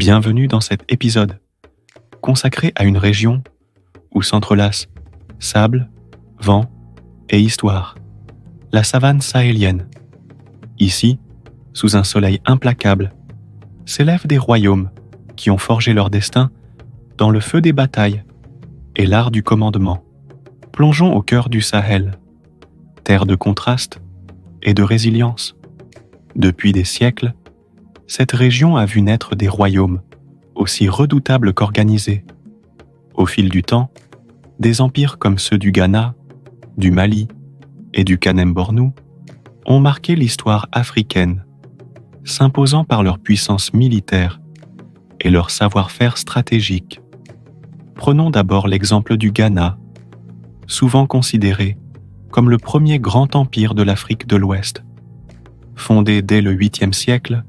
Bienvenue dans cet épisode, consacré à une région où s'entrelacent sable, vent et histoire, la savane sahélienne. Ici, sous un soleil implacable, s'élèvent des royaumes qui ont forgé leur destin dans le feu des batailles et l'art du commandement. Plongeons au cœur du Sahel, terre de contraste et de résilience. Depuis des siècles, cette région a vu naître des royaumes aussi redoutables qu'organisés. Au fil du temps, des empires comme ceux du Ghana, du Mali et du Kanem-Bornou ont marqué l'histoire africaine, s'imposant par leur puissance militaire et leur savoir-faire stratégique. Prenons d'abord l'exemple du Ghana, souvent considéré comme le premier grand empire de l'Afrique de l'Ouest. Fondé dès le 8e siècle,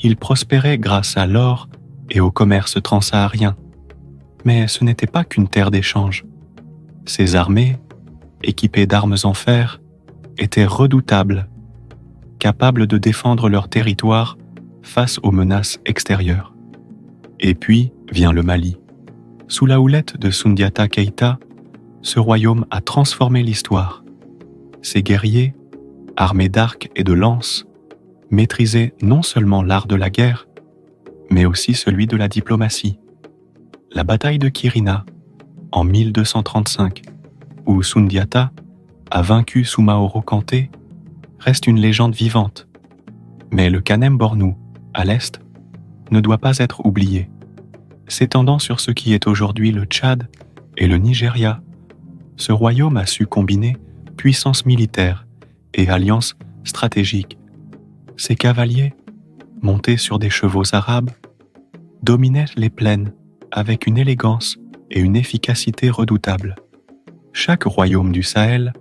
il prospérait grâce à l'or et au commerce transsaharien. Mais ce n'était pas qu'une terre d'échange. Ses armées, équipées d'armes en fer, étaient redoutables, capables de défendre leur territoire face aux menaces extérieures. Et puis vient le Mali. Sous la houlette de Soundiata Keïta, ce royaume a transformé l'histoire. Ses guerriers, armés d'arcs et de lances, maîtrisaient non seulement l'art de la guerre, mais aussi celui de la diplomatie. La bataille de Kirina, en 1235, où Soundiata a vaincu Soumaoro Kanté, reste une légende vivante. Mais le Kanem-Bornou, à l'est, ne doit pas être oublié. S'étendant sur ce qui est aujourd'hui le Tchad et le Nigeria, ce royaume a su combiner puissance militaire et alliance stratégique. Ses cavaliers, montés sur des chevaux arabes, dominaient les plaines avec une élégance et une efficacité redoutables. Chaque royaume du Sahel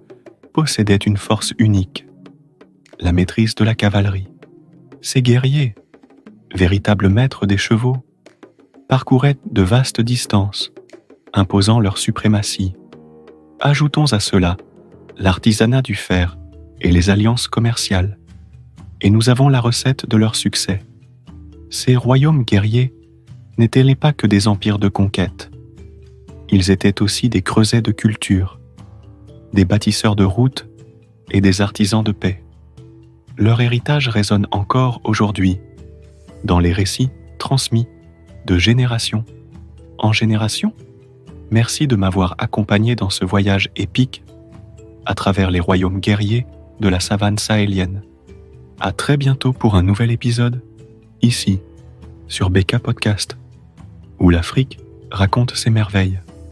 possédait une force unique, la maîtrise de la cavalerie. Ces guerriers, véritables maîtres des chevaux, parcouraient de vastes distances, imposant leur suprématie. Ajoutons à cela l'artisanat du fer et les alliances commerciales, et nous avons la recette de leur succès. Ces royaumes guerriers n'étaient pas que des empires de conquête. Ils étaient aussi des creusets de culture, des bâtisseurs de routes et des artisans de paix. Leur héritage résonne encore aujourd'hui, dans les récits transmis de génération en génération. Merci de m'avoir accompagné dans ce voyage épique à travers les royaumes guerriers de la savane sahélienne. À très bientôt pour un nouvel épisode, ici, sur BK Podcast, où l'Afrique raconte ses merveilles.